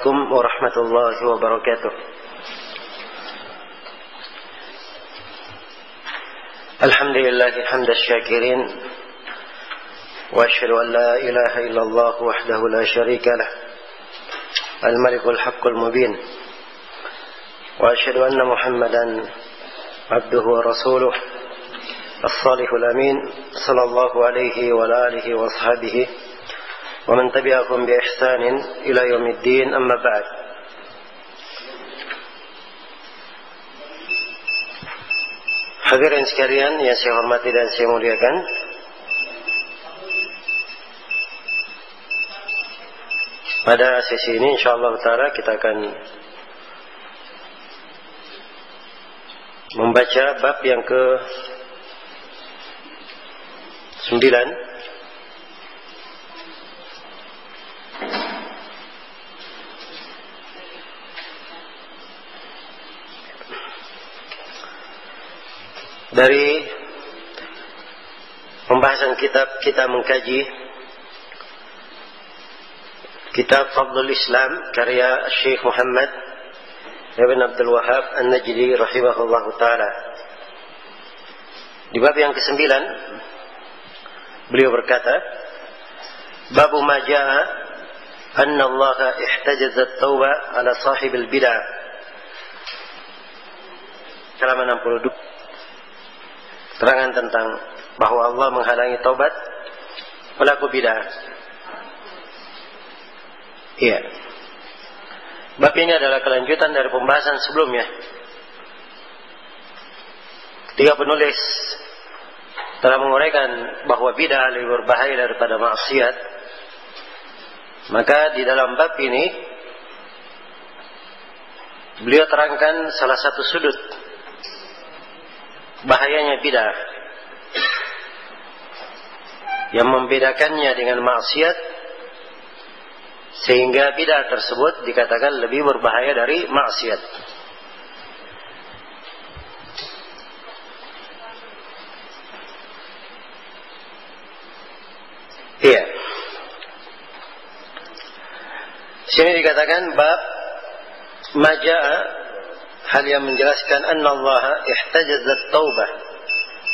عليكم ورحمة الله وبركاته. الحمد لله حمد الشاكرين، وأشهد أن لا إله إلا الله وحده لا شريك له الملك الحق المبين، وأشهد أن محمدا عبده ورسوله الصالح الأمين صلى الله عليه وعلى آله وأصحابه ومن تبعهم بإحسان إلى يوم الدين. أما بعد. Hadirin sekalian yang saya hormati dan saya muliakan, pada sesi ini insyaallah ta'ala kita akan membaca bab yang ke-9 dari pembahasan kitab kita mengkaji kitab Fadlul Islam karya Syekh Muhammad Ibn Abdul Wahhab An-Najdi rahimahullah ta'ala. Di bab yang ke-9 beliau berkata, Babu ma jaa anna Allah ihtajaza at-tauba ala sahibil bid'ah. Halaman 62. Terangan tentang bahwa Allah menghalangi taubat pelaku bid'ah. Iya. Bab ini adalah kelanjutan dari pembahasan sebelumnya. Ketika penulis telah menguraikan bahwa bid'ah lebih berbahaya daripada maksiat, maka di dalam bab ini beliau terangkan salah satu sudut bahayanya bid'ah yang membedakannya dengan maksiat, sehingga bid'ah tersebut dikatakan lebih berbahaya dari maksiat. Iya. Sini dikatakan bab majaa, hal yang menjelaskan anna Allah ihtajazat taubah,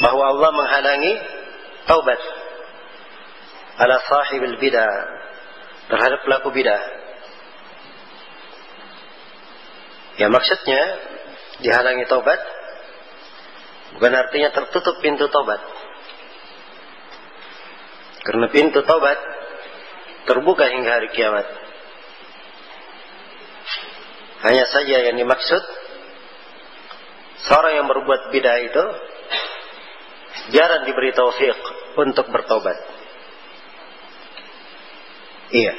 bahwa Allah menghalangi taubat ala sahibil bid'ah, terhadap pelaku bid'ah. Ya, maksudnya dihalangi taubat bukan artinya tertutup pintu taubat, karena pintu taubat terbuka hingga hari kiamat. Hanya saja yang dimaksud, seorang yang berbuat bid'ah itu jarang diberi taufik untuk bertobat. Iya.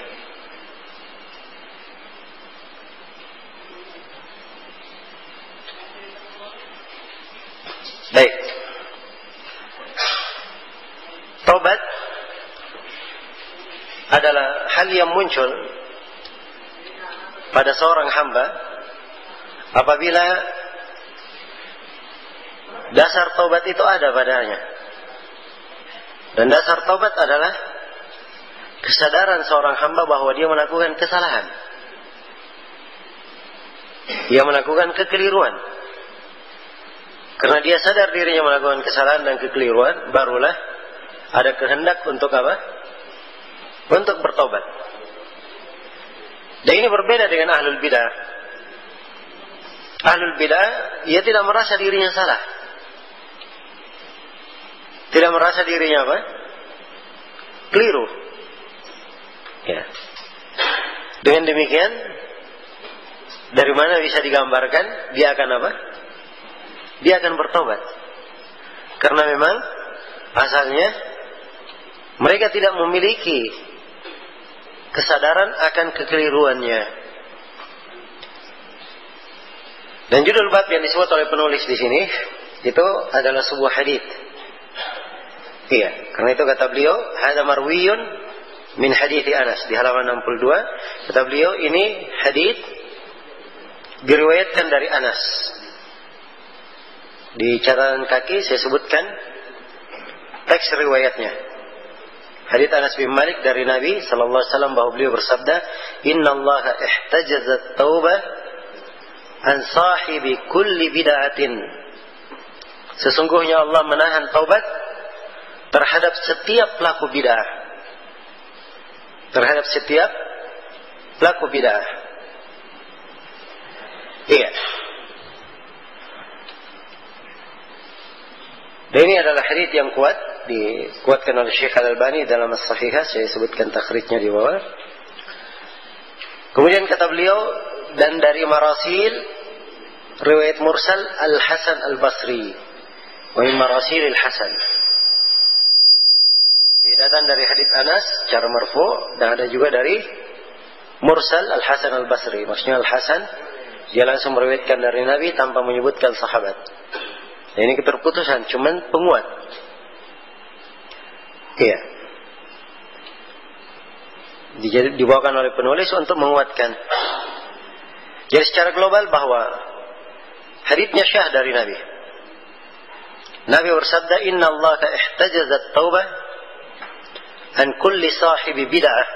Baik. Taubat adalah hal yang muncul pada seorang hamba apabila dasar taubat itu ada padanya. Dan dasar taubat adalah kesadaran seorang hamba bahwa dia melakukan kesalahan, dia melakukan kekeliruan. Karena dia sadar dirinya melakukan kesalahan dan kekeliruan, barulah ada kehendak untuk apa? Untuk bertobat. Dan ini berbeda dengan ahlul bid'ah. Ahlul bid'ah, ia tidak merasa dirinya salah, tidak merasa dirinya apa? Keliru. Ya. Dengan demikian, dari mana bisa digambarkan dia akan apa? Dia akan bertobat. Karena memang asalnya mereka tidak memiliki kesadaran akan kekeliruannya. Dan judul bab yang disebut oleh penulis di sini itu adalah sebuah hadits. Iya, karena itu kata beliau, hadza marwiyun min hadithi Anas, di halaman 62, kata beliau ini hadits diriwayatkan dari Anas. Di catatan kaki saya sebutkan teks riwayatnya. hadits Anas bin Malik dari Nabi sallallahu alaihi wasallam bahwa beliau bersabda, "Innallaha ihtajazat taubah an sahibi kulli bid'atin." Sesungguhnya Allah menahan taubat terhadap setiap pelaku bid'ah. Terhadap setiap pelaku bid'ah. Iya. Dan ini adalah hadits yang kuat, dikuatkan oleh Syekh Al-Albani dalam As-Sahihah. Saya sebutkan takhrijnya di bawah. Kemudian kata beliau, dan dari marasil riwayat mursal Al-Hasan Al-Basri, wa min marasil Al-Hasan. Datang dari hadits Anas secara marfu, dan ada juga dari mursal Al-Hasan Al-Basri. Maksudnya Al-Hasan dia langsung meriwayatkan dari Nabi tanpa menyebutkan sahabat. Ini keterputusan, cuman penguat. Iya. Dibawakan oleh penulis untuk menguatkan. Jadi secara global bahwa haditsnya syah dari Nabi. Nabi bersabda, "Inna Allah ihtajazat taubah an kulli sahibi bid'ah."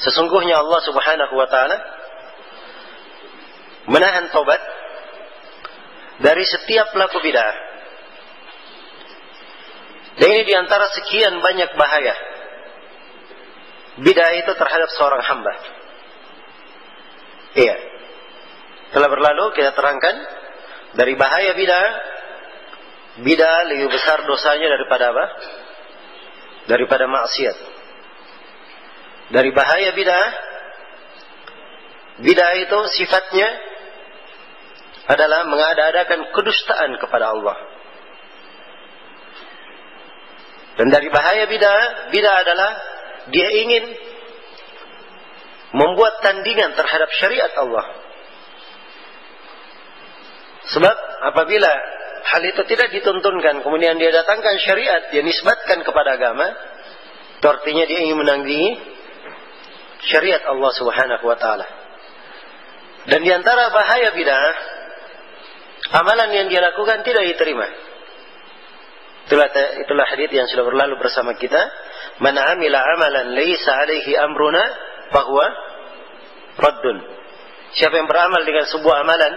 Sesungguhnya Allah Subhanahu wa taala menahan taubat dari setiap pelaku bid'ah. Dan ini diantara sekian banyak bahaya bid'ah itu terhadap seorang hamba. Iya. Telah berlalu kita terangkan dari bahaya bid'ah. Bid'ah lebih besar dosanya daripada apa? Daripada maksiat. Dari bahaya bid'ah, bid'ah itu sifatnya adalah mengada-adakan kedustaan kepada Allah. Dan dari bahaya bid'ah adalah dia ingin membuat tandingan terhadap syariat Allah. Sebab apabila hal itu tidak dituntunkan, kemudian dia datangkan syariat, dia nisbatkan kepada agama, itu artinya dia ingin menandingi syariat Allah Subhanahu wa taala. Dan di antara bahaya bid'ah, amalan yang dia lakukan tidak diterima. Itulah hadits yang sudah berlalu bersama kita. Man amila amalan laisa alaihi amruna fahuwa raddun. Siapa yang beramal dengan sebuah amalan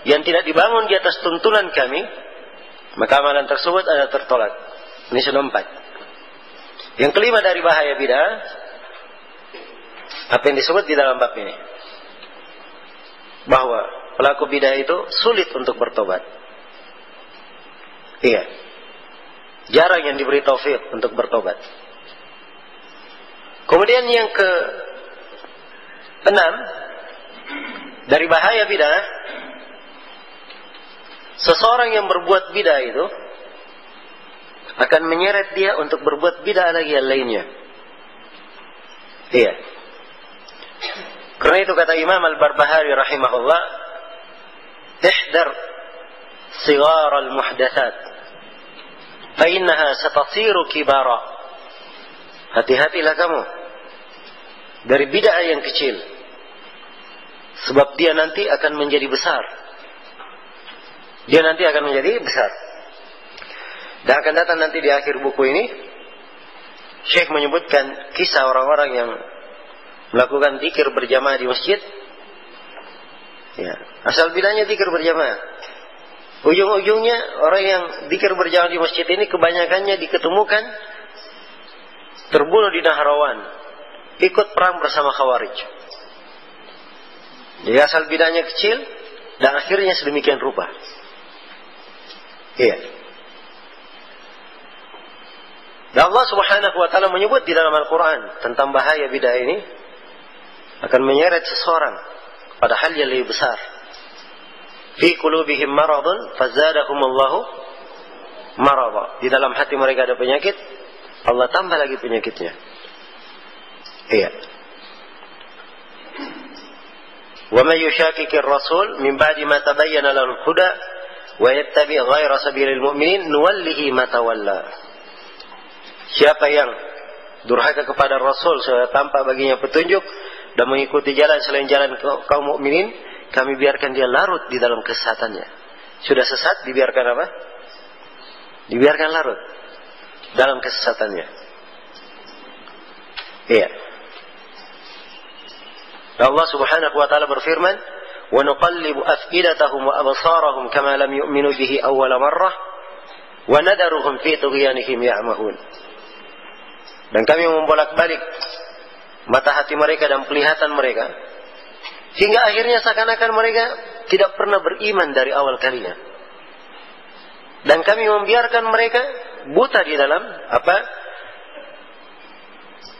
yang tidak dibangun di atas tuntunan kami, maka amalan tersebut adalah tertolak. Ini sudah 4. Yang kelima dari bahaya bid'ah, apa yang disebut di dalam bab ini, bahwa pelaku bid'ah itu sulit untuk bertobat. Iya. Jarang yang diberi taufik untuk bertobat. Kemudian yang ke-6 dari bahaya bid'ah, seseorang yang berbuat bid'ah itu akan menyeret dia untuk berbuat bid'ah lagi yang lainnya. Iya. Karena itu kata Imam Al-Barbahari rahimahullah, ihdar sigar al-muhdatsat fa innaha satasiru kibara. Hati-hatilah kamu dari bid'ah yang kecil, sebab dia nanti akan menjadi besar. Dia nanti akan menjadi besar. Dan akan datang nanti di akhir buku ini, Syekh menyebutkan kisah orang-orang yang melakukan zikir berjamaah di masjid. Ya, asal bilangnya zikir berjamaah. Ujung-ujungnya orang yang zikir berjamaah di masjid ini kebanyakannya diketemukan terbunuh di Nahrawan, ikut perang bersama Khawarij. Jadi asal bid'ahnya kecil dan akhirnya sedemikian rupa. Iya. Dan Allah Subhanahu wa taala menyebut di dalam Al-Qur'an tentang bahaya bid'ah ini akan menyeret seseorang pada hal yang lebih besar. Fi qulubihim maradun fazadahumullahu marada. Di dalam hati mereka ada penyakit, Allah tambah lagi penyakitnya. Iya. Wa may yushaqiqir rasul min ba'di ma tabayyana lahu al-huda wa yattabi' ghayra sabilil mu'minin nuwallihi ma tawalla. Siapa yang durhaka kepada Rasul supaya tampak baginya petunjuk dan mengikuti jalan selain jalan kaum mukminin, kami biarkan dia larut di dalam kesesatannya. Sudah sesat, dibiarkan apa? Dibiarkan larut dalam kesesatannya. Iya. Allah Subhanahu wa taala berfirman, "Wa nuqallibu af'idatahum wa absarahum kama lam yu'minu bihi awwala marrah wa nadaruhum fi tughyanihim ya'mahun." Dan kami membolak-balik mata hati mereka dan penglihatan mereka hingga akhirnya seakan-akan mereka tidak pernah beriman dari awal kalinya. Dan kami membiarkan mereka buta di dalam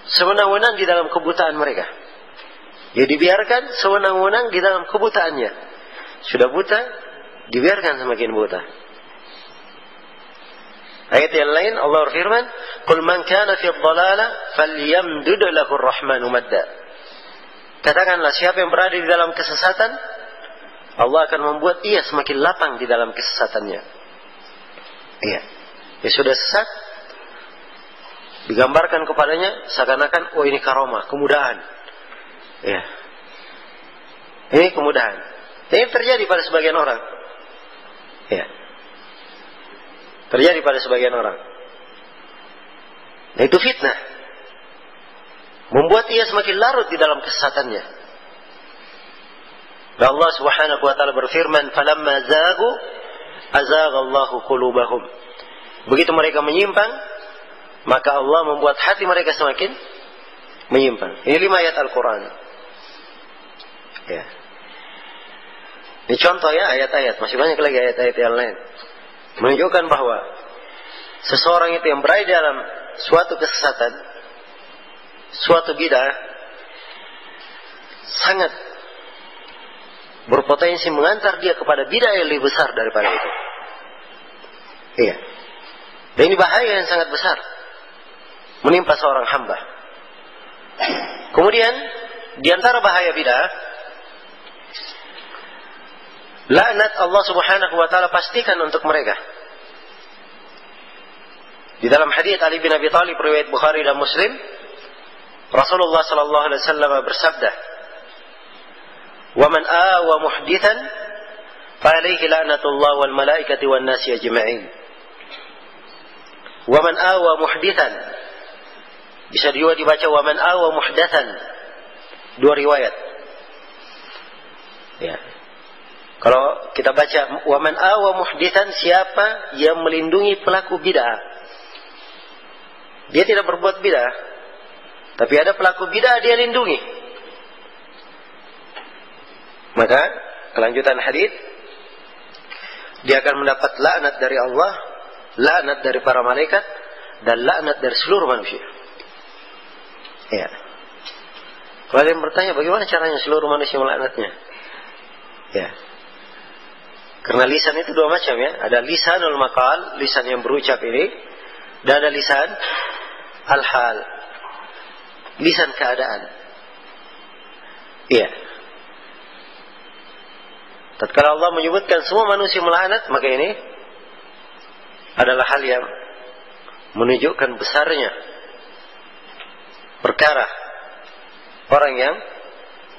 sewenang-wenang di dalam kebutaan mereka. Ya, dibiarkan sewenang-wenang di dalam kebutaannya. Sudah buta, dibiarkan semakin buta. Ayat yang lain Allah berfirman, "Qul man kana fi dhalalah falyamdud lahu ar-rahmanu madda." Katakanlah, siapa yang berada di dalam kesesatan, Allah akan membuat ia semakin lapang di dalam kesesatannya. Iya. Dia sudah sesat, digambarkan kepadanya seakan-akan, oh ini karomah, kemudahan. Ya. Ini kemudahan. Ini terjadi pada sebagian orang. Ya. Terjadi pada sebagian orang. Nah, itu fitnah. Membuat ia semakin larut di dalam kesesatannya. Dan Allah Subhanahu wa taala berfirman, "Falamma zagu azaghallahu qulubahum." Begitu mereka menyimpang, maka Allah membuat hati mereka semakin menyimpang. Ini 5 ayat Al-Quran. Ya. Ini contoh ya ayat-ayat. Masih banyak lagi ayat-ayat yang lain. Menunjukkan bahwa seseorang itu yang berada dalam suatu kesesatan, suatu bid'ah, sangat berpotensi mengantar dia kepada bid'ah yang lebih besar daripada itu. Iya. Dan ini bahaya yang sangat besar menimpa seorang hamba. Kemudian di antara bahaya bid'ah, laknat Allah Subhanahu wa taala pastikan untuk mereka. Di dalam hadits Ali bin Abi Thalib riwayat Bukhari dan Muslim, Rasulullah sallallahu alaihi wasallam bersabda, "Wa man awa muhdithan fa alayhi la'natullah wal malaikati wan nasi ajma'in." Wa man awa muhdithan, bisa juga dibaca wa man awa muhdatsan. 2 riwayat. Ya. Kalau kita baca wa man awa muhditsan, siapa yang melindungi pelaku bid'ah. Dia tidak berbuat bid'ah, tapi ada pelaku bid'ah dia lindungi. Maka kelanjutan hadis, dia akan mendapat laknat dari Allah, laknat dari para malaikat, dan laknat dari seluruh manusia. Ya. Kalau ada yang bertanya, bagaimana caranya seluruh manusia melaknatnya? Ya. Karena lisan itu 2 macam ya. Ada lisanul maqal, lisan yang berucap ini, dan ada lisan al-hal, lisan keadaan. Iya. Tatkala Allah menyebutkan semua manusia melaknat, maka ini adalah hal yang menunjukkan besarnya perkara orang yang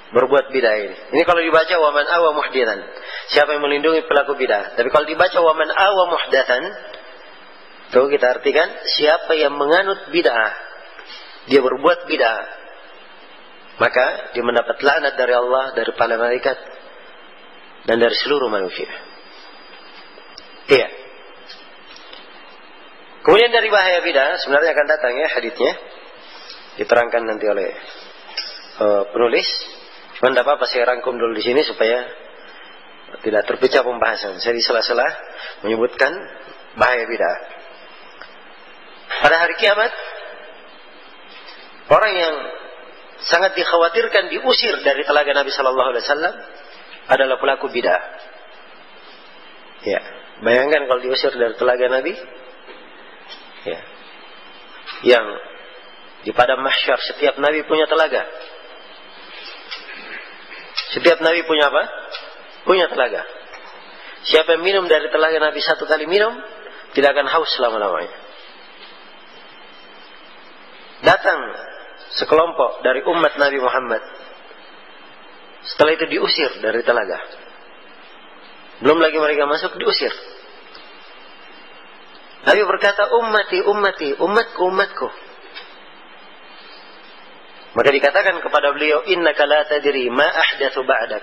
berbuat bid'ah ini. Ini kalau dibaca wa man awa muhditsan, siapa yang melindungi pelaku bid'ah. Tapi kalau dibaca wa man awa muhdatsan, itu kita artikan siapa yang menganut bid'ah, dia berbuat bid'ah, maka dia mendapat laknat dari Allah, dari para malaikat, dan dari seluruh manusia. Iya. Kemudian dari bahaya bid'ah, sebenarnya akan datang ya haditsnya, diterangkan nanti oleh penulis. Cuma tidak apa-apa saya rangkum dulu di sini supaya tidak terpecah pembahasan. Saya di sela-sela menyebutkan bahaya bid'ah. Pada hari kiamat, orang yang sangat dikhawatirkan diusir dari telaga Nabi Sallallahu Alaihi Wasallam adalah pelaku bid'ah. Ya, bayangkan kalau diusir dari telaga Nabi, ya, yang di padang mahsyar setiap Nabi punya telaga. Setiap Nabi punya apa? Punya telaga. Siapa yang minum dari telaga Nabi 1 kali minum, tidak akan haus selama-lamanya. Datang sekelompok dari umat Nabi Muhammad, setelah itu diusir dari telaga. Belum lagi mereka masuk, diusir. Nabi berkata, ummati, ummati, umatku, umatku. Maka dikatakan kepada beliau, innaka la tadri ma ahdatsu ba'dak.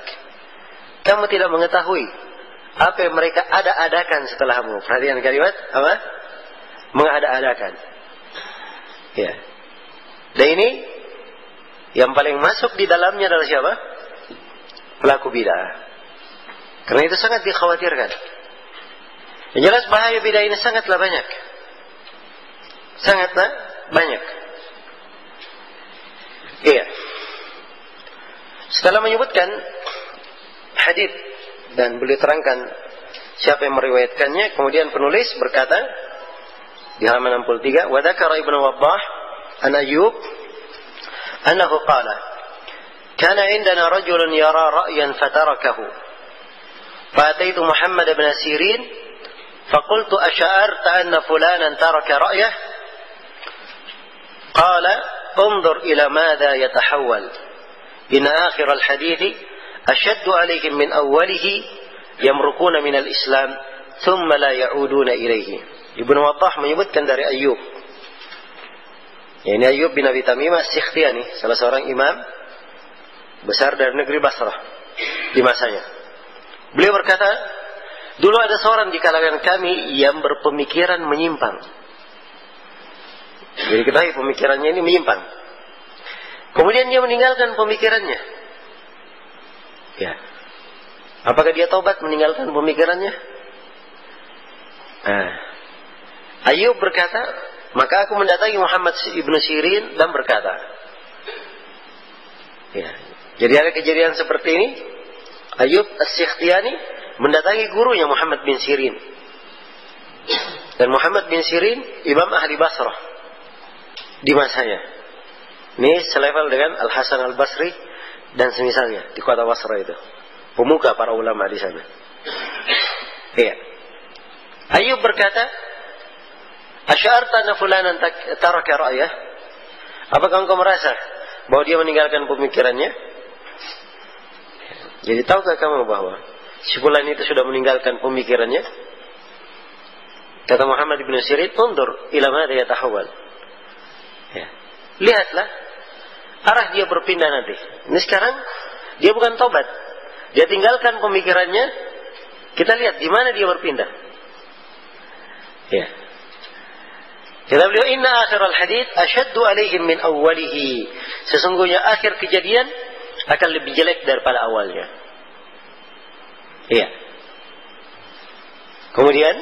Kamu tidak mengetahui apa yang mereka ada-adakan setelahmu. Perhatikan kalimat apa? Mengada-adakan. Ya. Dan ini yang paling masuk di dalamnya adalah siapa? Pelaku bid'ah. Karena itu sangat dikhawatirkan. Yang jelas bahaya bid'ah ini sangatlah banyak. Sangatlah banyak. Iya. Setelah menyebutkan hadis dan beliau terangkan siapa yang meriwayatkannya, kemudian penulis berkata di halaman 63, wa dzakara Ibnu Wabbah an Ayyub annahu qala kana indana rajulun yara ra'yan fatarakahu فأتيت محمد بن سيرين فقلت أشعرت أن فلانا ترك رأيه قال انظر إلى ماذا يتحول إن آخر الحديث أشد عليهم من أوله يمرقون من الإسلام ثم لا يعودون إليه. Ibnu Wabbah menyebutkan dari Ayyub. Ini Ayyub bin Abi Tamimah As-Sikhtiyani, salah seorang imam besar dari negeri Basrah di masanya. Beliau berkata, dulu ada seorang di kalangan kami yang berpemikiran menyimpang. Jadi ketahui pemikirannya ini menyimpang. Kemudian dia meninggalkan pemikirannya. Ya. Apakah dia taubat meninggalkan pemikirannya? Ayyub berkata, maka aku mendatangi Muhammad ibnu Sirin dan berkata. Ya. Jadi ada kejadian seperti ini. Ayyub As-Sikhtiyani mendatangi gurunya Muhammad bin Sirin. Dan Muhammad bin Sirin imam ahli Basrah di masanya. Ini selevel dengan Al-Hasan Al-Basri dan semisalnya di kota Basrah itu. Pemuka para ulama di sana. Iya. Ayyub berkata, "Asy'arta anna fulanan taraka ra'yah?" Apakah engkau merasa bahwa dia meninggalkan pemikirannya? Jadi tahukah kamu bahwa si fulan itu sudah meninggalkan pemikirannya? Kata Muhammad bin Sirin, "Undur ila madza yatahawwal." Ya. Lihatlah arah dia berpindah nanti. Ini sekarang dia bukan tobat. Dia tinggalkan pemikirannya. Kita lihat di mana dia berpindah. Ya. Kata beliau, "Inna akhiral hadits ashaddu alaihim min awwalihi." Sesungguhnya akhir kejadian akan lebih jelek daripada awalnya. Iya. Kemudian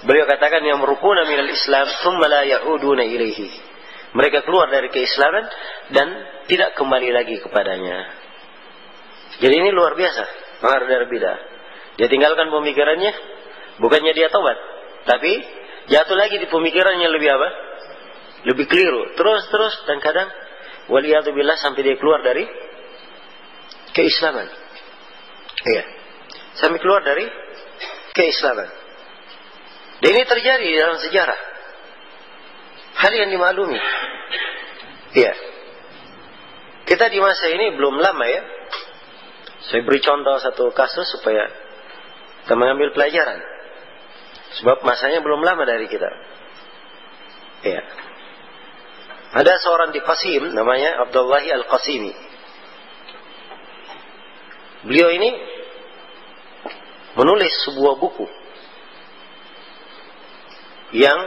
beliau katakan yang merukuna minal Islam thumma la ya'uduna ilaihi. Mereka keluar dari keislaman dan tidak kembali lagi kepadanya. Jadi ini luar biasa pengaruh dari bidah. Dia tinggalkan pemikirannya, bukannya dia taubat, tapi jatuh lagi di pemikirannya lebih apa? Lebih keliru. Terus dan kadang waliyadzubillah sampai dia keluar dari keislaman. Iya. Sampai keluar dari keislaman. Dan ini terjadi dalam sejarah. Hal yang dimaklumi. Iya. Kita di masa ini belum lama ya. Saya beri contoh satu kasus supaya kita mengambil pelajaran. Sebab masanya belum lama dari kita. Iya. Ada seorang di Qasim namanya Abdullah Al-Qasimi. Beliau ini menulis sebuah buku yang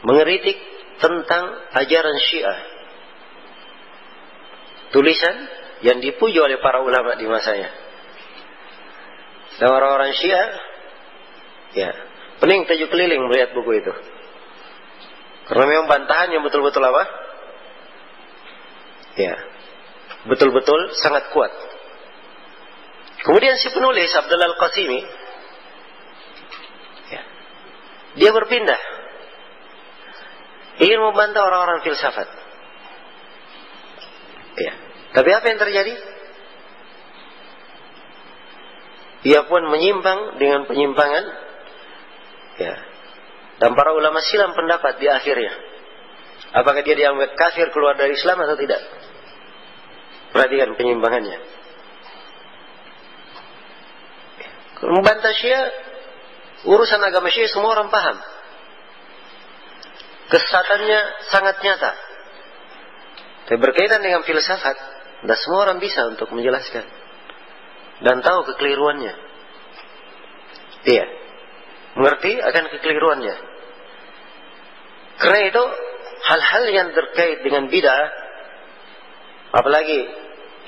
mengeritik tentang ajaran Syiah. Tulisan yang dipuji oleh para ulama di masanya. Dan orang-orang Syiah ya, pening tajuk keliling melihat buku itu. Karena memang bantahan yang betul-betul apa? Ya, betul-betul sangat kuat. Kemudian si penulis Abdullah Al-Qasimi ya, dia berpindah, ingin membantah orang-orang filsafat. Ya. Tapi apa yang terjadi? Ia pun menyimpang dengan penyimpangan. Ya. Dan para ulama silam pendapat di akhirnya. Apakah dia dianggap kafir keluar dari Islam atau tidak? Perhatikan penyimpangannya. Membantah Syiah, urusan agama Syiah semua orang paham. Kesesatannya sangat nyata. Tapi berkaitan dengan filsafat, tidak semua orang bisa untuk menjelaskan dan tahu kekeliruannya. Iya, mengerti akan kekeliruannya. Karena itu hal-hal yang terkait dengan bid'ah, apalagi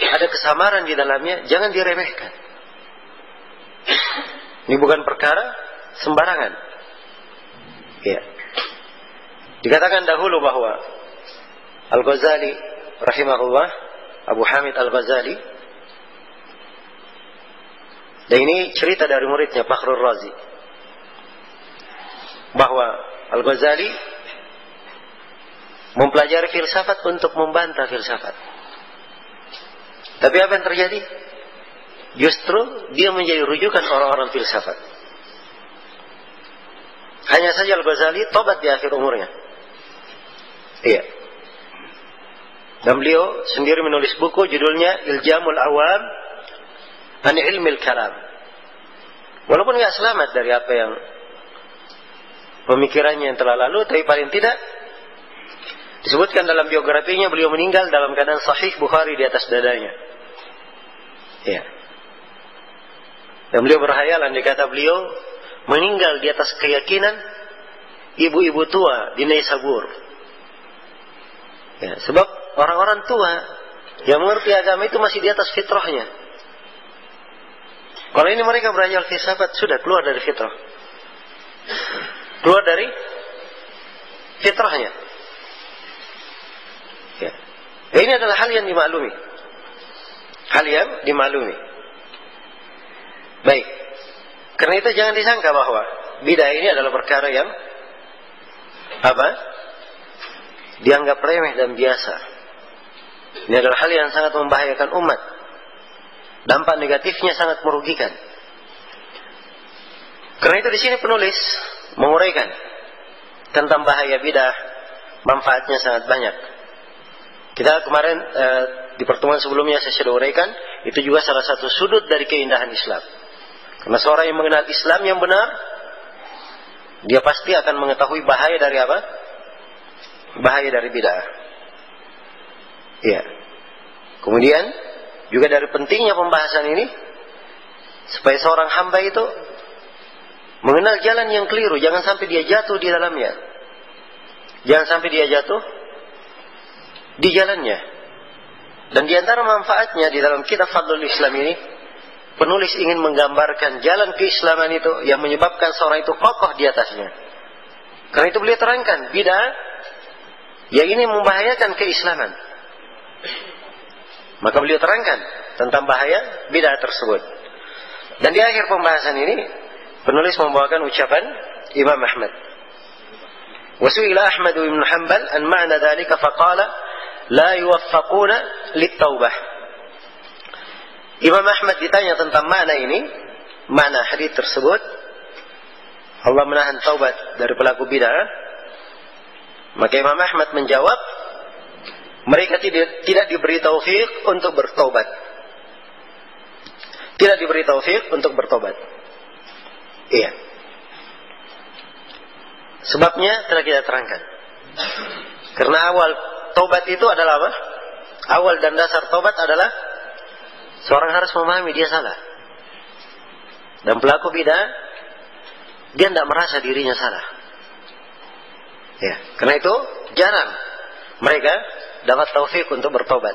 ada kesamaran di dalamnya, jangan diremehkan. Ini bukan perkara sembarangan. Iya. Dikatakan dahulu bahwa Al-Ghazali rahimahullah, Abu Hamid Al-Ghazali, dan ini cerita dari muridnya Fakhrul Razi, bahwa Al-Ghazali mempelajari filsafat untuk membantah filsafat. Tapi apa yang terjadi? Justru dia menjadi rujukan orang-orang filsafat. Hanya saja Al-Ghazali tobat di akhir umurnya. Iya. Dan beliau sendiri menulis buku judulnya Iljamul Awam an Ilmil Kalam. Walaupun nggak selamat dari apa yang pemikirannya yang telah lalu, tapi paling tidak disebutkan dalam biografinya beliau meninggal dalam keadaan sahih Bukhari di atas dadanya. Ya. Dan beliau berhayalan, dikata beliau meninggal di atas keyakinan ibu-ibu tua di Naisabur. Ya, sebab orang-orang tua yang mengerti agama itu masih di atas fitrahnya. Kalau ini mereka belajar filsafat, sudah keluar dari fitrah, keluar dari fitrahnya. Ya. Ini adalah hal yang dimaklumi, hal yang dimaklumi. Baik, karena itu jangan disangka bahwa bid'ah ini adalah perkara yang dianggap remeh dan biasa. Ini adalah hal yang sangat membahayakan umat. Dampak negatifnya sangat merugikan. Karena itu di sini penulis menguraikan tentang bahaya bid'ah, manfaatnya sangat banyak. Kita kemarin di pertemuan sebelumnya saya sudah uraikan, itu juga salah satu sudut dari keindahan Islam. Karena seorang yang mengenal Islam yang benar, dia pasti akan mengetahui bahaya dari apa? Bahaya dari bid'ah. Iya. Kemudian juga dari pentingnya pembahasan ini, supaya seorang hamba itu mengenal jalan yang keliru, jangan sampai dia jatuh di dalamnya. Jangan sampai dia jatuh di jalannya. Dan di antara manfaatnya di dalam kitab Fadlul Islam ini, penulis ingin menggambarkan jalan keislaman itu yang menyebabkan seorang itu kokoh di atasnya. Karena itu beliau terangkan bid'ah yang ini membahayakan keislaman. Maka beliau terangkan tentang bahaya bid'ah tersebut. Dan di akhir pembahasan ini penulis membawakan ucapan Imam Ahmad. Wasu'ila Ahmad bin Hanbal an ma'na dzalika faqala la yuwaffaquna lit-taubah. Imam Ahmad ditanya tentang makna ini, makna hadis tersebut, Allah menahan taubat dari pelaku bid'ah. Maka Imam Ahmad menjawab, mereka tidak diberi taufik untuk bertobat. Tidak diberi taufik untuk bertobat. Iya. Sebabnya telah kita terangkan. Karena awal taubat itu adalah apa? Awal dan dasar taubat adalah seorang harus memahami dia salah. Dan pelaku bid'ah, dia tidak merasa dirinya salah. Ya, karena itu jarang mereka dapat taufik untuk bertobat.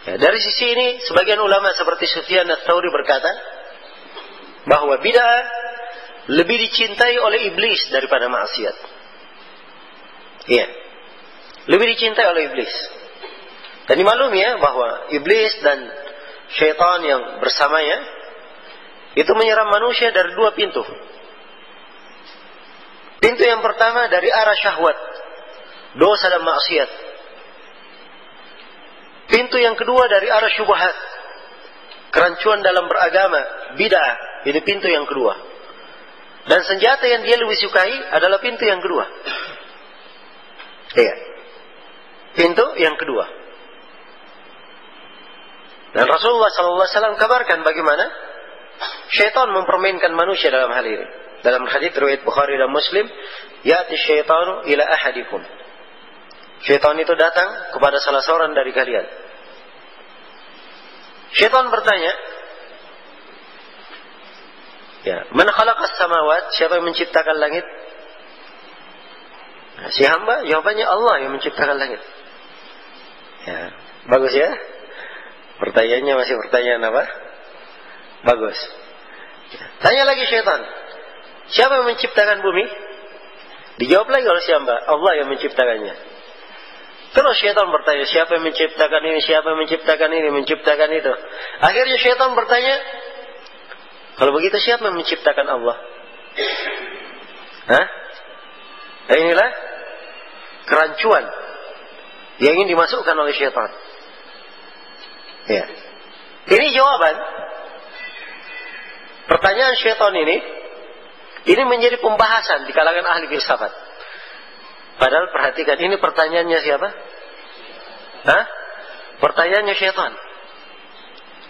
Ya, dari sisi ini sebagian ulama seperti Sufyan Ats-Tsauri berkata bahwa bid'ah lebih dicintai oleh iblis daripada maksiat. Iya, lebih dicintai oleh iblis. Dan dimaklumi ya bahwa iblis dan syaitan yang bersamanya itu menyerang manusia dari dua pintu. Pintu yang pertama dari arah syahwat, dosa dan maksiat. Pintu yang kedua dari arah syubhat, kerancuan dalam beragama, bid'ah. Ini pintu yang kedua. Dan senjata yang dia lebih sukai adalah pintu yang kedua. Iya. Pintu yang kedua. Dan Rasulullah SAW kabarkan bagaimana syaitan mempermainkan manusia dalam hal ini. Dalam hadits riwayat Bukhari dan Muslim, ya'ti syaitanu ila ahadikum. Syaitan itu datang kepada salah seorang dari kalian. Syaitan bertanya, ya, man khalaqas samawat, siapa yang menciptakan langit? Nah, si hamba jawabannya Allah yang menciptakan langit. Ya, bagus ya. Pertanyaannya masih pertanyaan apa? Bagus. Ya. Tanya lagi syaitan, siapa yang menciptakan bumi? Dijawab lagi oleh si hamba, Allah yang menciptakannya. Terus syaitan bertanya, siapa yang menciptakan ini, siapa yang menciptakan ini, menciptakan itu. Akhirnya syaitan bertanya, kalau begitu siapa yang menciptakan Allah? Hah? Nah, inilah kerancuan yang ingin dimasukkan oleh syaitan. Ya. Ini jawaban pertanyaan syaitan ini menjadi pembahasan di kalangan ahli filsafat. Padahal perhatikan, ini pertanyaannya siapa? Hah? Pertanyaannya syaitan.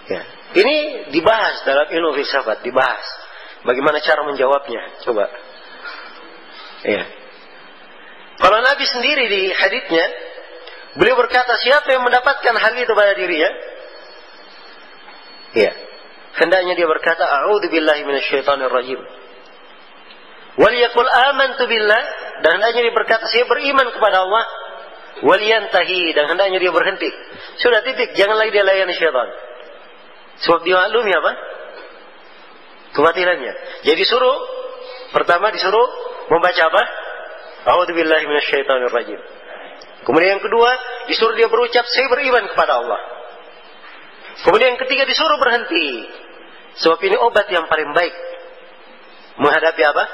Ya. Ini dibahas dalam ilmu filsafat, dibahas. Bagaimana cara menjawabnya? Coba. Ya. Kalau Nabi sendiri di haditsnya, beliau berkata, siapa yang mendapatkan hal itu pada dirinya? Ya. Hendaknya dia berkata, a'udzubillahi minasyaitonir rajim. Waliyaqul amantu billah, dan hendaknya dia berkata, saya beriman kepada Allah. Waliyantahi, dan hendaknya dia berhenti. Sudah titik, jangan lagi dia layani syaitan. Sebab dia maklumi apa? Kebatilannya. Jadi pertama disuruh membaca apa? A'udzubillahi minasyaitonir rajim. Kemudian yang kedua, disuruh dia berucap, saya beriman kepada Allah. Kemudian yang ketiga, disuruh berhenti. Sebab ini obat yang paling baik menghadapi apa?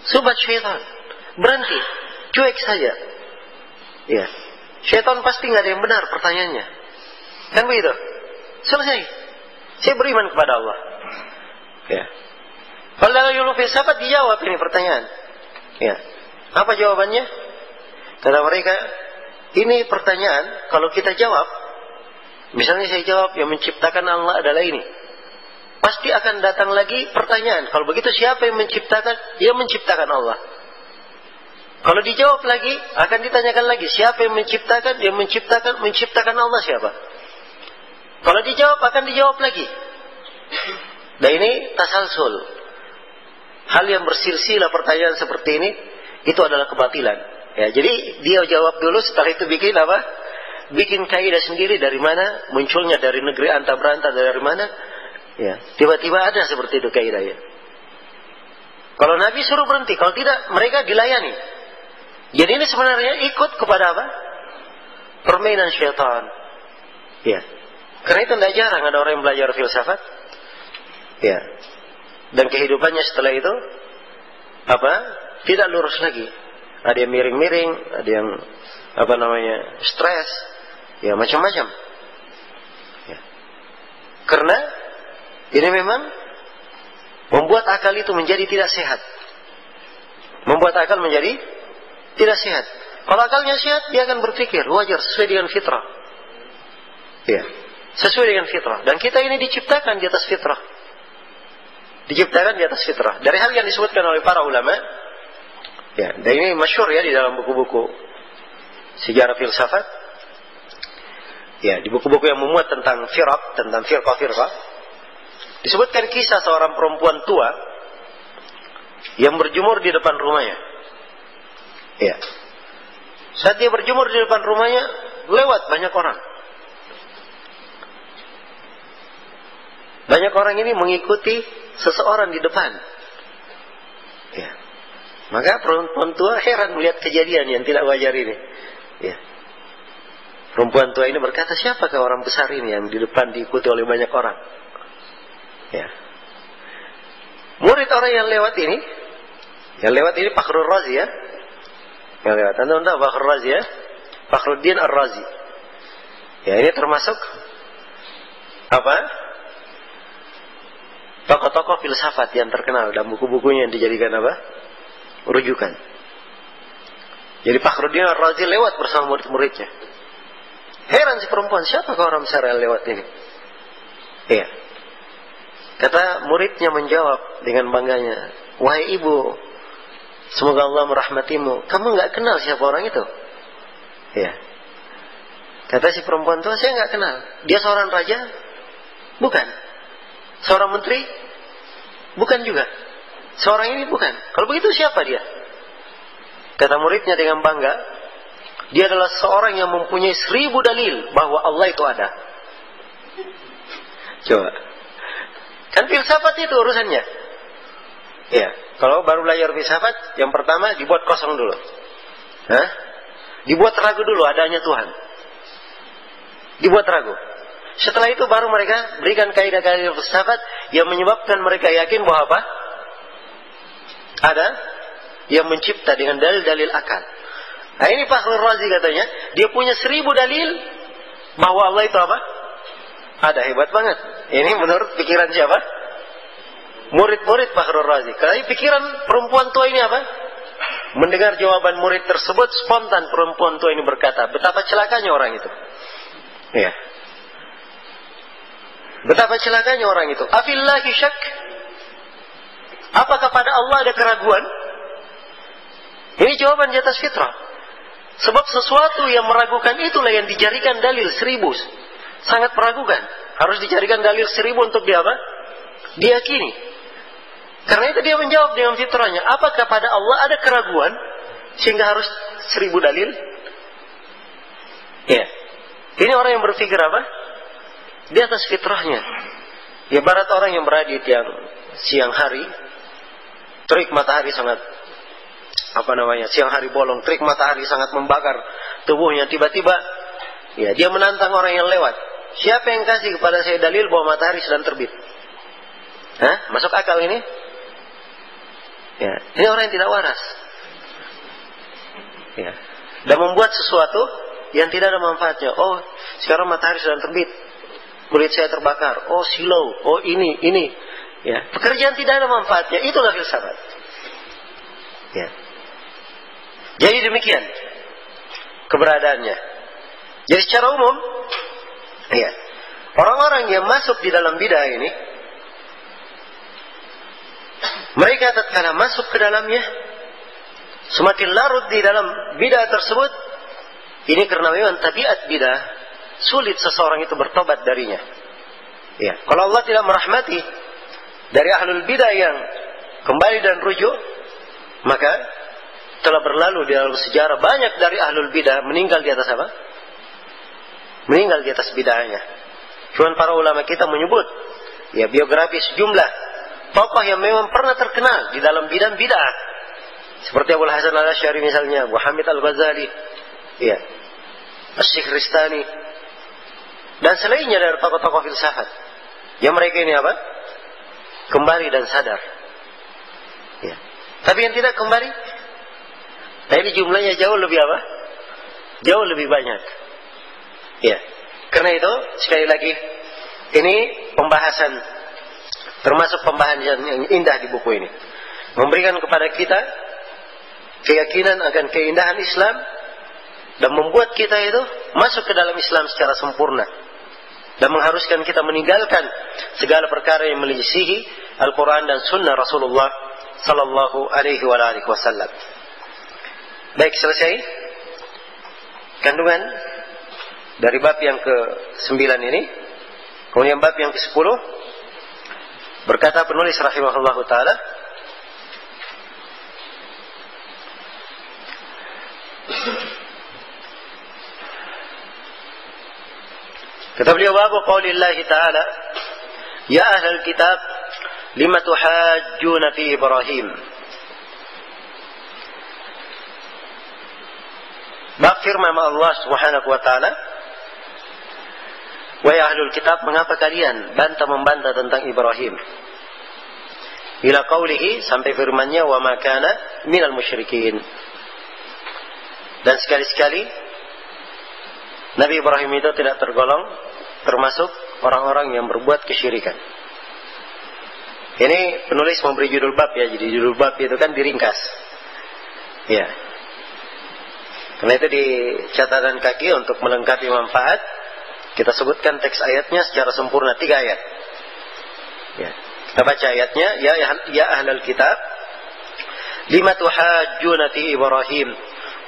Subhat syaitan. Berhenti, cuek saja. Ya. Syaitan pasti nggak ada yang benar pertanyaannya. Kan begitu? Selesai. Saya beriman kepada Allah. Ya. Kalau dalam ilmu filsafat dijawab ini pertanyaan. Ya. Apa jawabannya? Kata mereka, ini pertanyaan kalau kita jawab, misalnya saya jawab yang menciptakan Allah adalah ini, pasti akan datang lagi pertanyaan. Kalau begitu siapa yang menciptakan? Yang menciptakan Allah. Kalau dijawab lagi, akan ditanyakan lagi, siapa yang menciptakan? Yang menciptakan Allah siapa? Kalau dijawab, akan dijawab lagi. Dan ini tasalsul. Hal yang bersilsilah pertanyaan seperti ini, itu adalah kebatilan. Ya, jadi dia jawab dulu, setelah itu bikin apa? Bikin kaidah sendiri dari mana? Munculnya dari negeri anta berantah dari mana? Ya, tiba-tiba ada seperti itu kaidahnya. Kalau Nabi suruh berhenti, kalau tidak mereka dilayani. Jadi ini sebenarnya ikut kepada apa? Permainan syaitan. Ya. Karena itu tidak jarang ada orang yang belajar filsafat. Ya. Dan kehidupannya setelah itu apa? Tidak lurus lagi. Ada yang miring-miring, ada yang stres, ya macam-macam. Ya. Karena ini memang membuat akal itu menjadi tidak sehat. Membuat akal menjadi tidak sehat. Kalau akalnya sehat, dia akan berpikir wajar sesuai dengan fitrah. Ya, sesuai dengan fitrah. Dan kita ini diciptakan di atas fitrah. Diciptakan di atas fitrah. Dari hal yang disebutkan oleh para ulama, ya, dan ini masyhur ya di dalam buku-buku sejarah filsafat. Ya, di buku-buku yang memuat tentang firqah, disebutkan kisah seorang perempuan tua yang berjemur di depan rumahnya. Ya. Saat dia berjemur di depan rumahnya, lewat banyak orang. Banyak orang ini mengikuti seseorang di depan. Ya. Maka perempuan tua heran melihat kejadian yang tidak wajar ini. Ya. Perempuan tua ini berkata, siapakah orang besar ini yang di depan diikuti oleh banyak orang? Ya. Murid orang yang lewat ini Fakhrul Razi ya. Yang lewat. Anda tahu Fakhrul Razi ya? Fakhruddin Ar-Razi. Ya, ini termasuk apa? Tokoh-tokoh filsafat yang terkenal dan buku-bukunya yang dijadikan apa? Rujukan. Jadi Fakhruddin Ar-Razi lewat bersama murid-muridnya. Heran si perempuan, siapakah orang besar yang lewat ini? Iya. Kata muridnya menjawab dengan bangganya, wahai ibu, semoga Allah merahmatimu. Kamu nggak kenal siapa orang itu? Ya. Kata si perempuan tua, saya nggak kenal. Dia seorang raja? Bukan. Seorang menteri? Bukan juga. Seorang ini bukan. Kalau begitu siapa dia? Kata muridnya dengan bangga, dia adalah seorang yang mempunyai 1000 dalil bahwa Allah itu ada. Coba. Kan filsafat itu urusannya. Ya, kalau baru belajar filsafat, yang pertama dibuat kosong dulu. Hah? Dibuat ragu dulu adanya Tuhan. Dibuat ragu. Setelah itu baru mereka berikan kaidah-kaidah filsafat yang menyebabkan mereka yakin bahwa apa? Ada yang mencipta dengan dalil-dalil akal. Nah ini Fakhrul Razi katanya, dia punya 1000 dalil bahwa Allah itu apa? Ada, hebat banget. Ini menurut pikiran siapa? Murid-murid Fakhrul Razi. Karena pikiran perempuan tua ini apa? Mendengar jawaban murid tersebut, spontan perempuan tua ini berkata, betapa celakanya orang itu. Ya. Betapa celakanya orang itu. Afillahi syak? Apakah pada Allah ada keraguan? Ini jawaban di atas fitrah. Sebab sesuatu yang meragukan itulah yang dijadikan dalil 1000. Sangat meragukan. Harus dicarikan dalil 1000 untuk dia apa? Diyakini. Karena itu dia menjawab dengan fitrahnya. Apakah pada Allah ada keraguan sehingga harus 1000 dalil? Ya. Ini orang yang berpikir apa? Di atas fitrahnya. Ya barat orang yang berada di siang hari, terik matahari sangat siang hari bolong, terik matahari sangat membakar tubuhnya. Tiba-tiba ya dia menantang orang yang lewat. Siapa yang kasih kepada saya dalil bahwa matahari sedang terbit? Hah? Masuk akal ini? Ya, ini orang yang tidak waras. Ya. Dan membuat sesuatu yang tidak ada manfaatnya. Oh, sekarang matahari sedang terbit, kulit saya terbakar. Oh, silau. Oh, ini. Ya, pekerjaan tidak ada manfaatnya. Itulah filsafat. Ya. Jadi demikian keberadaannya. Jadi secara umum, ya, orang-orang yang masuk di dalam bidah ini, mereka tatkala masuk ke dalamnya, semakin larut di dalam bidah tersebut. Ini karena memang tabiat bidah, sulit seseorang itu bertobat darinya. Ya, kalau Allah tidak merahmati dari ahlul bidah yang kembali dan rujuk, maka telah berlalu di dalam sejarah banyak dari ahlul bidah meninggal di atas apa? Meninggal di atas bidahnya. Cuman para ulama kita menyebut ya biografi sejumlah tokoh yang memang pernah terkenal di dalam bidang bidah. Seperti Abu Hasan al-Asy'ari misalnya, Muhammad al-Ghazali, ya, Syekh Ristani, dan selainnya dari tokoh-tokoh filsafat. Yang mereka ini apa? Kembali dan sadar. Ya. Tapi yang tidak kembali, nah ini jumlahnya jauh lebih apa? Jauh lebih banyak. Ya. Karena itu sekali lagi ini pembahasan, termasuk pembahasan yang indah di buku ini, memberikan kepada kita keyakinan akan keindahan Islam dan membuat kita itu masuk ke dalam Islam secara sempurna dan mengharuskan kita meninggalkan segala perkara yang menyelisihi Al-Quran dan Sunnah Rasulullah Sallallahu Alaihi Wasallam. Baik, selesai kandungan dari bab yang ke-9 ini. Kemudian bab yang ke-10, berkata penulis rahimahullah ta'ala, kata beliau, babu qaulillahi ta'ala, ya ahlal kitab lima tuhajjuna fi Ibrahim. Bab firman Allah Subhanahu wa taala, wahai ahlul kitab, mengapa kalian membantah tentang Ibrahim? Ila qaulihi, sampai firman-Nya, wa ma kana minal musyrikin. Dan sekali-sekali Nabi Ibrahim itu tidak tergolong termasuk orang-orang yang berbuat kesyirikan. Ini penulis memberi judul bab ya, jadi judul bab itu kan diringkas. Ya. Karena itu di catatan kaki untuk melengkapi manfaat, kita sebutkan teks ayatnya secara sempurna 3 ayat. Ya. Kita baca ayatnya, ya ahlal kitab lima tuhajjuna fi Ibrahim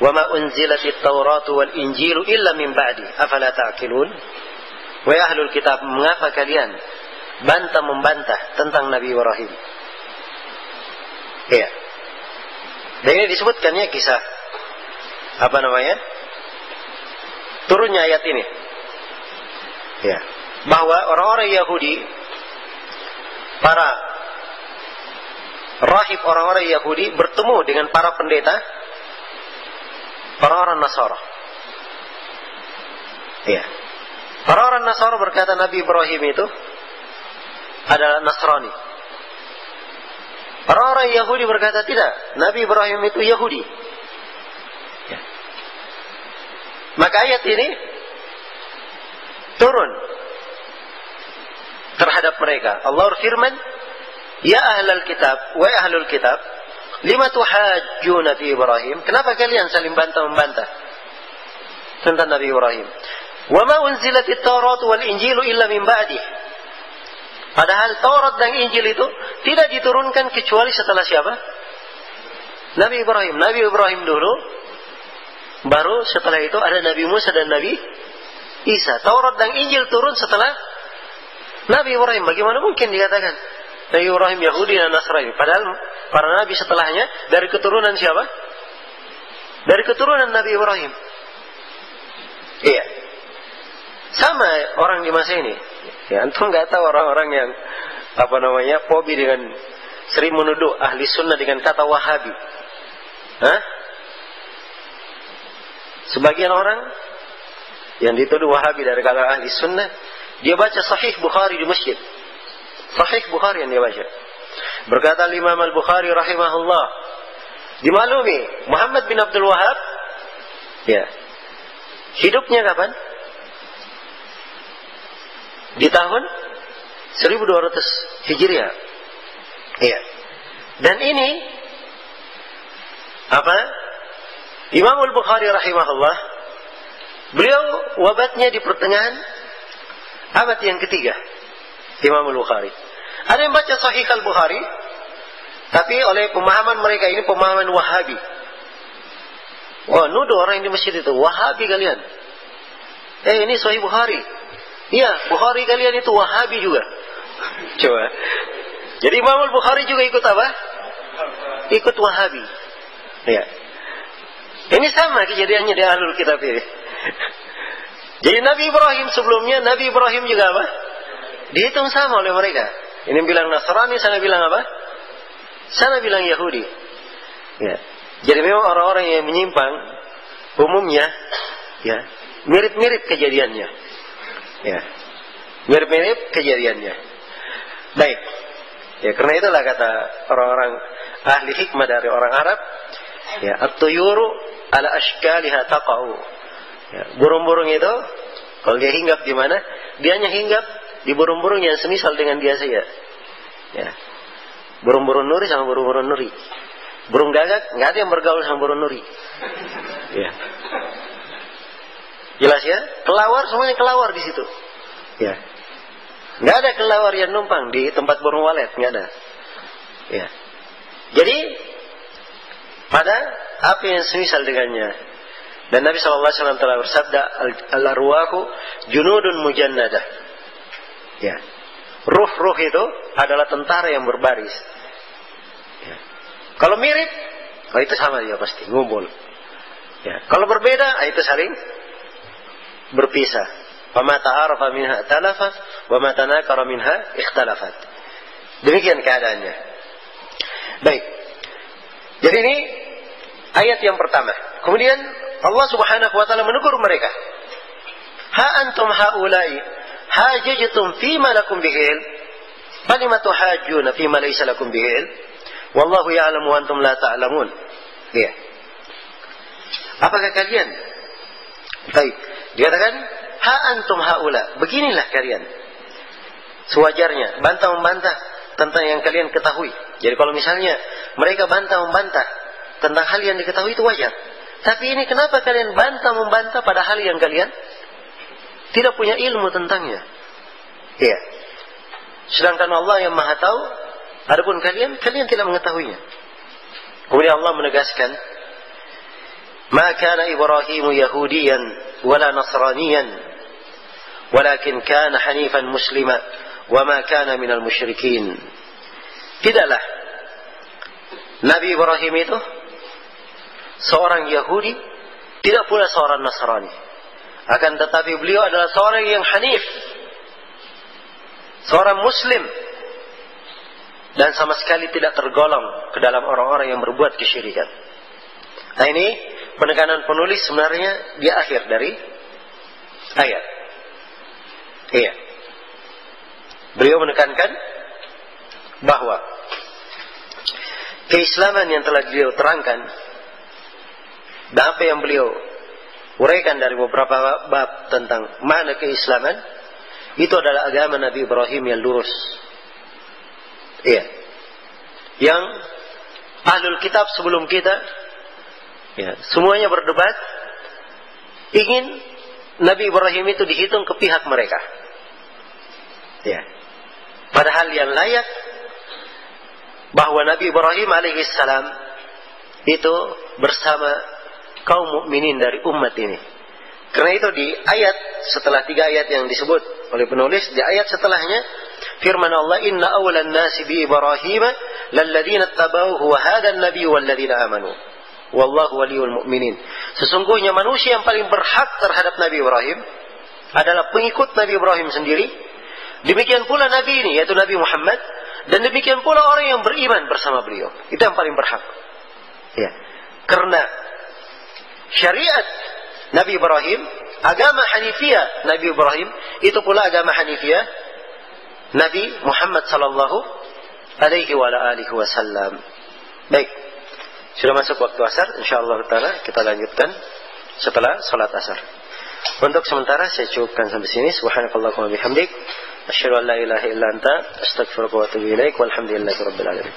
wa ma unzilatit Tauratu wal Injilu illa min ba'di afala ta'qilun. Wahai ahlul kitab, mengapa kalian membantah tentang Nabi Ibrahim? Iya. Dan ini disebutkannya kisah turunnya ayat ini. Ya, bahwa orang-orang Yahudi, para rahib orang-orang Yahudi bertemu dengan para pendeta orang-orang Nasara. Ya. Orang-orang Nasara berkata Nabi Ibrahim itu adalah Nasrani. Orang-orang Yahudi berkata tidak, Nabi Ibrahim itu Yahudi. Ya. Maka ayat ini turun terhadap mereka. Allah berfirman, ya ahlal kitab, wa ahlul kitab, lima tuhajjuna fi Ibrahim. Kenapa kalian saling bantah-membantah tentang Nabi Ibrahim? Wa ma unzilatit Taurat wal Injilu illa min ba'dih. Padahal Taurat dan Injil itu tidak diturunkan kecuali setelah siapa? Nabi Ibrahim. Nabi Ibrahim dulu, baru setelah itu ada Nabi Musa dan Nabi Isa. Taurat dan Injil turun setelah Nabi Ibrahim. Bagaimana mungkin dikatakan Nabi Ibrahim Yahudi dan Nasrani? Padahal para nabi setelahnya dari keturunan siapa? Dari keturunan Nabi Ibrahim. Iya. Sama orang di masa ini. Ya, antum nggak tahu orang-orang yang fobi dengan sering menuduh ahli sunnah dengan kata Wahabi. Hah? Sebagian orang yang dituduh Wahabi dari kalangan ahli sunnah, dia baca Sahih Bukhari di masjid. Sahih Bukhari yang dia baca. Berkata Imam Al-Bukhari rahimahullah, dimaklumi Muhammad bin Abdul Wahab, ya, hidupnya kapan? Di tahun 1200 Hijriah. Iya. Dan ini Imam Al-Bukhari rahimahullah, beliau wafatnya di pertengahan abad yang ketiga. Imam Al-Bukhari. Ada yang baca Sahih Al-Bukhari, tapi oleh pemahaman mereka ini pemahaman Wahabi. Wah, nuduh orang yang di masjid itu, Wahabi kalian. Ini Sahih Bukhari. Iya, Bukhari kalian itu Wahabi juga. Coba. Jadi Imam Al-Bukhari juga ikut apa? Ikut Wahabi. Ya. Ini sama kejadiannya di Ahlul Kitab ini. Jadi Nabi Ibrahim sebelumnya, Nabi Ibrahim juga apa? Dihitung sama oleh mereka. Ini bilang Nasrani, sana bilang apa? Sana bilang Yahudi. Ya. Jadi memang orang-orang yang menyimpang umumnya, ya, mirip-mirip kejadiannya. Ya, mirip-mirip kejadiannya. Baik. Ya, karena itulah kata orang-orang ahli hikmah dari orang Arab, ya, at-tuyuru ala ashkaliha taqa'u. Ya, burung-burung itu kalau dia hinggap di mana, dia hanya hinggap di burung-burung yang semisal dengan dia saja. Ya. Burung-burung nuri sama burung-burung nuri. Burung gagak nggak ada yang bergaul sama burung nuri. Ya. Jelas ya? Kelawar semuanya kelawar di situ. Ya. Nggak ada kelawar yang numpang di tempat burung walet, nggak ada. Ya. Jadi pada apa yang semisal dengannya. Dan Nabi SAW telah bersabda, al-arwahu junudun mujannadah. Ya. Ruh-ruh itu adalah tentara yang berbaris. Ya. Kalau mirip, itu sama dia pasti ngumpul. Ya. Kalau berbeda, itu saling berpisah. Wa ma ta'arafa minha talafat wa ma tanakara minha ikhtalafat. Demikian keadaannya. Baik. Jadi ini ayat yang pertama. Kemudian Allah Subhanahu wa taala menegur mereka. Ha antum haula'i hajajtum fima lakum bihi ilm, falima tuhajjuna fima laysa lakum bihi ilm, wallahu ya'lamu wa antum la ta'lamun. Ya. Apakah kalian? Baik. Dikatakan, ha antum haula, beginilah kalian. Sewajarnya bantah-membantah tentang yang kalian ketahui. Jadi kalau misalnya mereka bantah-membantah tentang hal yang diketahui itu wajar. Tapi ini kenapa kalian bantah-membantah pada hal yang kalian tidak punya ilmu tentangnya? Iya. Sedangkan Allah yang Maha tahu, adapun kalian tidak mengetahuinya. Kemudian Allah menegaskan, "Ma kana Ibrahim Yahudiyan wala Nasraniyan, walakin kana hanifan muslima wa ma kana minal musyrikin." Tidaklah Nabi Ibrahim itu seorang Yahudi, tidak pula seorang Nasrani. Akan tetapi beliau adalah seorang yang hanif, seorang muslim, dan sama sekali tidak tergolong ke dalam orang-orang yang berbuat kesyirikan. Nah, ini penekanan penulis sebenarnya di akhir dari ayat. Iya. Beliau menekankan bahwa keislaman yang telah beliau terangkan dan apa yang beliau uraikan dari beberapa bab tentang makna keislaman, itu adalah agama Nabi Ibrahim yang lurus. Iya. Yang ahlul kitab sebelum kita, ya, semuanya berdebat ingin Nabi Ibrahim itu dihitung ke pihak mereka. Ya. Padahal yang layak bahwa Nabi Ibrahim alaihissalam itu bersama kaum mukminin dari umat ini. Karena itu di ayat setelah 3 ayat yang disebut oleh penulis, di ayat setelahnya firman Allah, "Inna awlan nasi bi Ibrahim lalladzina tabauhu wa hadan nabiy walladzina amanu wallahu waliyul mu'minin." Sesungguhnya manusia yang paling berhak terhadap Nabi Ibrahim adalah pengikut Nabi Ibrahim sendiri. Demikian pula Nabi ini, yaitu Nabi Muhammad, dan demikian pula orang yang beriman bersama beliau. Itu yang paling berhak. Ya. Karena syariat Nabi Ibrahim, agama Hanifiyah Nabi Ibrahim, itu pula agama Hanifiyah Nabi Muhammad sallallahu alaihi wa alihi wasallam. Baik. Sudah masuk waktu asar, insyaallah taala kita lanjutkan setelah salat asar. Untuk sementara saya cukupkan sampai sini. Subhanakallahumma wa bihamdik, asyhadu an la ilaha illa anta, astaghfiruka wa atubu ilaik, walhamdulillahirabbil alamin.